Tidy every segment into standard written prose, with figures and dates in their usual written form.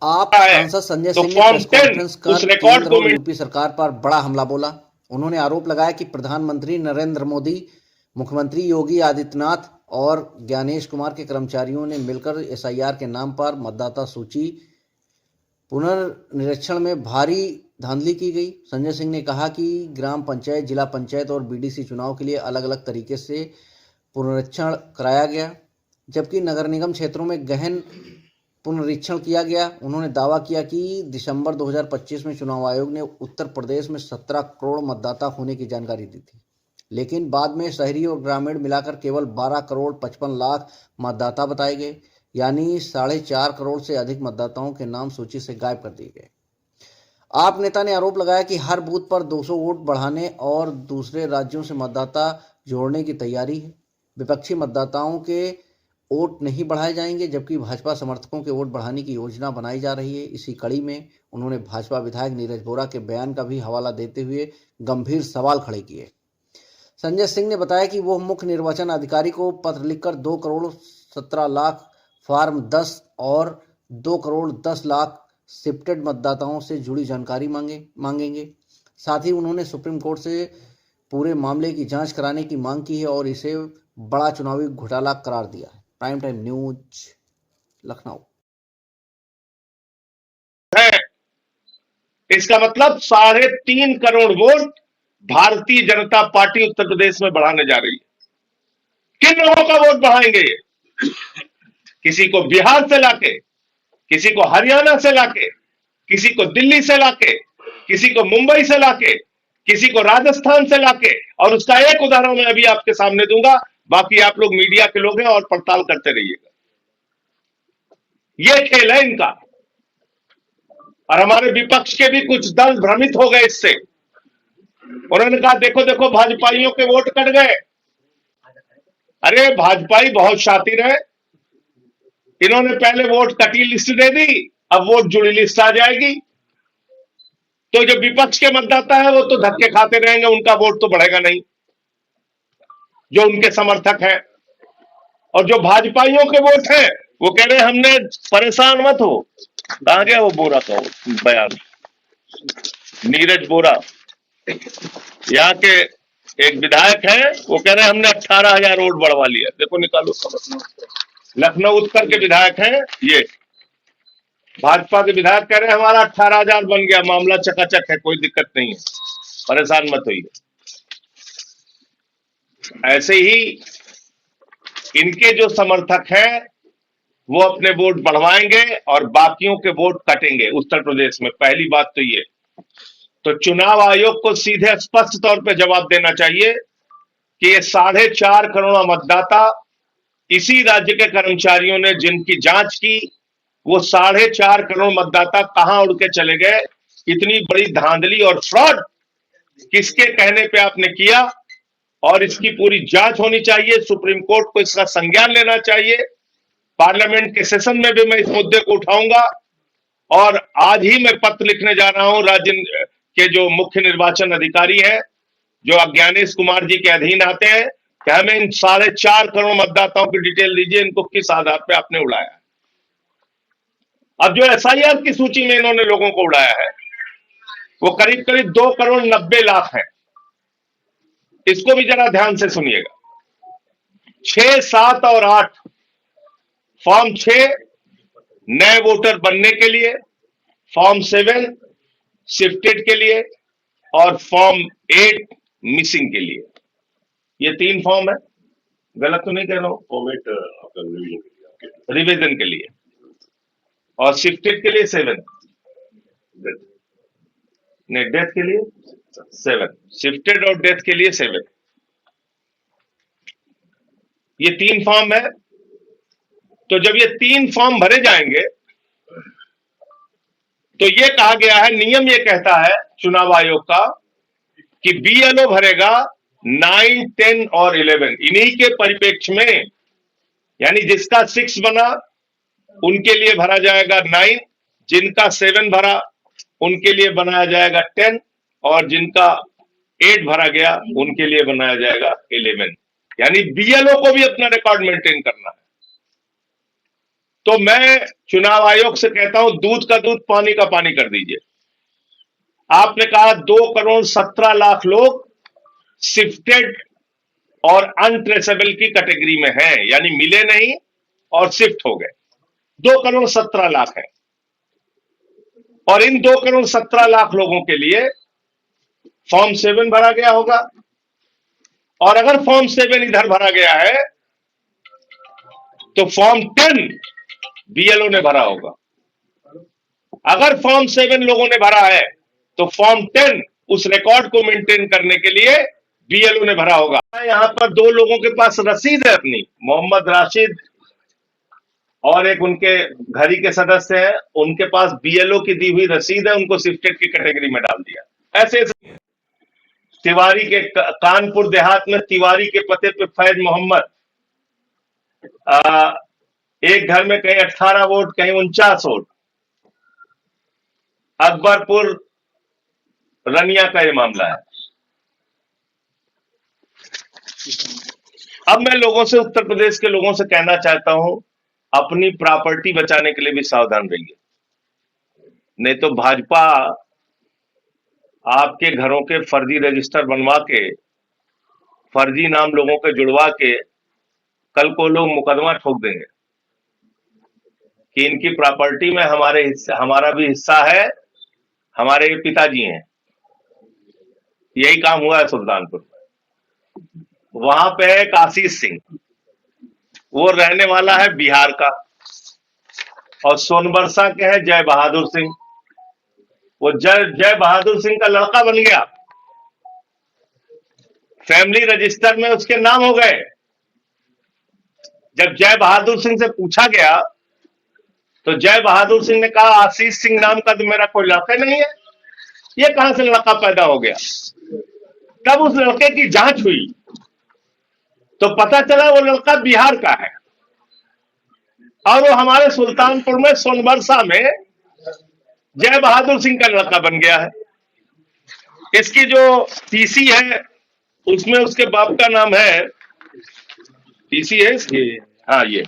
आप है सांसद संजय तो सिंह ने फॉर्म प्रेस 10 कॉन्फ्रेंस उस कर 3 रिकॉर्ड को करोड़ यूपी सरकार पर बड़ा हमला बोला। उन्होंने आरोप लगाया कि प्रधानमंत्री नरेंद्र मोदी, मुख्यमंत्री योगी आदित्यनाथ और ज्ञानेश कुमार के कर्मचारियों ने मिलकर एसआईआर के नाम पर मतदाता सूची पुनर्निरीक्षण में भारी धांधली की गई। संजय सिंह ने कहा कि ग्राम पंचायत, जिला पंचायत और बीडीसी चुनाव के लिए अलग अलग तरीके से पुनरीक्षण कराया गया, जबकि नगर निगम क्षेत्रों में गहन पुनरीक्षण किया गया। उन्होंने दावा किया कि दिसंबर 2025 में चुनाव आयोग ने उत्तर प्रदेश में 17 करोड़ मतदाता होने की जानकारी दी थी, लेकिन बाद में शहरी और ग्रामीण मिलाकर केवल 12 करोड़ 55 लाख मतदाता बताए गए, यानी 4.5 करोड़ से अधिक मतदाताओं के नाम सूची से गायब कर दिए गए। आप नेता ने आरोप लगाया कि हर बूथ पर 200 वोट बढ़ाने और दूसरे राज्यों से मतदाता जोड़ने की तैयारी है। विपक्षी मतदाताओं के वोट नहीं बढ़ाए जाएंगे, जबकि भाजपा समर्थकों के वोट बढ़ाने की योजना बनाई जा रही है। इसी कड़ी में उन्होंने भाजपा विधायक नीरज बोरा के बयान का भी हवाला देते हुए गंभीर सवाल खड़े किए। संजय सिंह ने बताया कि वो मुख्य निर्वाचन अधिकारी को पत्र लिखकर 2 करोड़ 17 लाख फॉर्म 10 और 2 करोड़ 10 लाख शिफ्टेड मतदाताओं से जुड़ी जानकारी मांगेंगे। साथ ही उन्होंने सुप्रीम कोर्ट से पूरे मामले की जांच कराने की मांग की है और इसे बड़ा चुनावी घोटाला करार दिया है। Prime time news, Lucknow. है। इसका मतलब 3.5 करोड़ वोट भारतीय जनता पार्टी उत्तर प्रदेश में बढ़ाने जा रही है। किन लोगों का वोट बढ़ाएंगे ये? किसी को बिहार से लाके, किसी को हरियाणा से लाके, किसी को दिल्ली से लाके, किसी को मुंबई से लाके, किसी को राजस्थान से लाके, और उसका एक उदाहरण मैं अभी आपके सामने दूंगा। बाकी आप लोग मीडिया के लोग हैं और पड़ताल करते रहिएगा। यह खेल है इनका। और हमारे विपक्ष के भी कुछ दल भ्रमित हो गए इससे। उन्होंने कहा देखो देखो भाजपाइयों के वोट कट गए। अरे भाजपाई बहुत शातिर है। इन्होंने पहले वोट कटी लिस्ट दे दी, अब वोट जुड़ी लिस्ट आ जाएगी। तो जो विपक्ष के मतदाता है वो तो धक्के खाते रहेंगे, उनका वोट तो बढ़ेगा नहीं, जो उनके समर्थक हैं। और जो भाजपाइयों के वोट हैं वो कह रहे हैं हमने, परेशान मत हो। कहां गया वो बोरा का बयान, नीरज बोरा, यहाँ के एक विधायक है, वो कह रहे हैं हमने 18,000 वोट बढ़वा लिया। देखो निकालो खबर। लखनऊ उत्तर के विधायक हैं ये, भाजपा के विधायक कह रहे हैं हमारा 18,000 बन गया, मामला चकाचक है, कोई दिक्कत नहीं है, परेशान मत होइए। ऐसे ही इनके जो समर्थक हैं वो अपने वोट बढ़वाएंगे और बाकियों के वोट कटेंगे उत्तर प्रदेश में। पहली बात तो ये, तो चुनाव आयोग को सीधे स्पष्ट तौर पे जवाब देना चाहिए कि ये 4.5 करोड़ मतदाता, इसी राज्य के कर्मचारियों ने जिनकी जांच की, वो 4.5 करोड़ मतदाता कहां उड़ के चले गए? इतनी बड़ी धांधली और फ्रॉड किसके कहने पे आपने किया? और इसकी पूरी जांच होनी चाहिए। सुप्रीम कोर्ट को इसका संज्ञान लेना चाहिए। पार्लियामेंट के सेशन में भी मैं इस मुद्दे को उठाऊंगा और आज ही मैं पत्र लिखने जा रहा हूं राज्य के जो मुख्य निर्वाचन अधिकारी हैं, जो ज्ञानेश कुमार जी के अधीन आते हैं, कि हमें इन 4.5 करोड़ मतदाताओं की डिटेल दीजिए, इनको किस आधार पे आपने उड़ाया। अब जो एसआईआर की सूची में इन्होंने लोगों को उड़ाया है वो करीब करीब 2 करोड़ 90 लाख है। इसको भी जरा ध्यान से सुनिएगा। 6, 7 और 8, फॉर्म 6 नए वोटर बनने के लिए, फॉर्म 7 शिफ्टेड के लिए और फॉर्म 8 मिसिंग के लिए। ये 3 फॉर्म है, गलत तो नहीं कह रहा हूं? फॉर्म 8 रिवीजन के लिए और शिफ्टेड के लिए 7, नहीं डेथ के लिए 7, शिफ्टेड और डेथ के लिए 7। ये 3 फॉर्म है। तो जब ये 3 फॉर्म भरे जाएंगे तो ये कहा गया है, नियम ये कहता है चुनाव आयोग का कि बीएलओ भरेगा 9, 10 और 11। इन्हीं के परिप्रेक्ष्य में, यानी जिसका 6 बना उनके लिए भरा जाएगा 9, जिनका 7 भरा उनके लिए बनाया जाएगा 10 और जिनका 8 भरा गया उनके लिए बनाया जाएगा 11। यानी बीएलओ को भी अपना रिकॉर्ड मेंटेन करना है। तो मैं चुनाव आयोग से कहता हूं, दूध का दूध पानी का पानी कर दीजिए। आपने कहा 2,17,00,000 लोग शिफ्टेड और अनट्रेसेबल की कैटेगरी में हैं, यानी मिले नहीं और शिफ्ट हो गए। 2,17,00,000 है, और इन 2,17,00,000 लोगों के लिए फॉर्म 7 भरा गया होगा, और अगर फॉर्म 7 इधर भरा गया है तो फॉर्म 10 बीएलओ ने भरा होगा। अगर फॉर्म 7 लोगों ने भरा है तो फॉर्म 10 उस रिकॉर्ड को मेंटेन करने के लिए बीएलओ ने भरा होगा। यहां पर 2 लोगों के पास रसीद है अपनी, मोहम्मद राशिद और एक उनके घर ही के सदस्य हैं, उनके पास बीएलओ की दी हुई रसीद है, उनको शिफ्टेड की कैटेगरी में डाल दिया। ऐसे तिवारी के कानपुर देहात में तिवारी के पते पे फैज मोहम्मद, एक घर में कहीं 18 वोट, कहीं 49 वोट। अकबरपुर रनिया का ये मामला है। अब मैं लोगों से, उत्तर प्रदेश के लोगों से कहना चाहता हूं, अपनी प्रॉपर्टी बचाने के लिए भी सावधान रहिए, नहीं तो भाजपा आपके घरों के फर्जी रजिस्टर बनवा के, फर्जी नाम लोगों के जुड़वा के, कल को लोग मुकदमा ठोक देंगे कि इनकी प्रॉपर्टी में हमारा भी हिस्सा है, हमारे पिताजी हैं। यही काम हुआ है सुल्तानपुर में। वहां पे है एक आशीष सिंह, वो रहने वाला है बिहार का, और सोनबरसा के हैं जय बहादुर सिंह। वो जय बहादुर सिंह का लड़का बन गया, फैमिली रजिस्टर में उसके नाम हो गए। जब जय बहादुर सिंह से पूछा गया तो जय बहादुर सिंह ने कहा, आशीष सिंह नाम का तो मेरा कोई लड़का नहीं है, ये कहां से लड़का पैदा हो गया। तब उस लड़के की जांच हुई तो पता चला वो लड़का बिहार का है, और वो हमारे सुल्तानपुर में सोनबरसा में जय बहादुर सिंह का लड़का बन गया है। इसकी जो पीसी है उसमें उसके बाप का नाम है, पीसी है इसकी, हाँ ये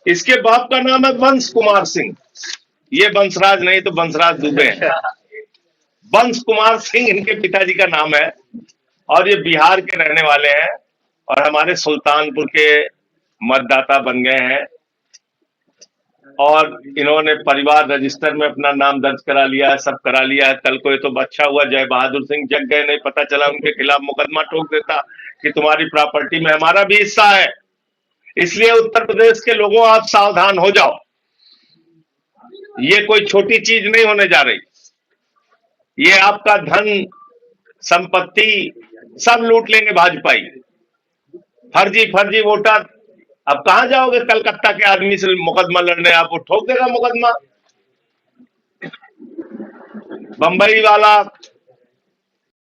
इसके बाप का नाम है वंश कुमार सिंह। ये वंशराज नहीं तो वंशराज दुबे हैं। वंश कुमार सिंह इनके पिताजी का नाम है, और ये बिहार के रहने वाले हैं और हमारे सुल्तानपुर के मतदाता बन गए हैं, और इन्होंने परिवार रजिस्टर में अपना नाम दर्ज करा लिया है, सब करा लिया है। कल को ये तो अच्छा हुआ जय बहादुर सिंह जग गए, नहीं पता चला उनके खिलाफ मुकदमा ठोक देता कि तुम्हारी प्रॉपर्टी में हमारा भी हिस्सा है। इसलिए उत्तर प्रदेश के लोगों, आप सावधान हो जाओ, ये कोई छोटी चीज नहीं होने जा रही। ये आपका धन संपत्ति सब लूट लेंगे भाजपाई, फर्जी वोटर। अब कहां जाओगे कलकत्ता के आदमी से मुकदमा लड़ने, आपको ठोक देगा मुकदमा। बंबई वाला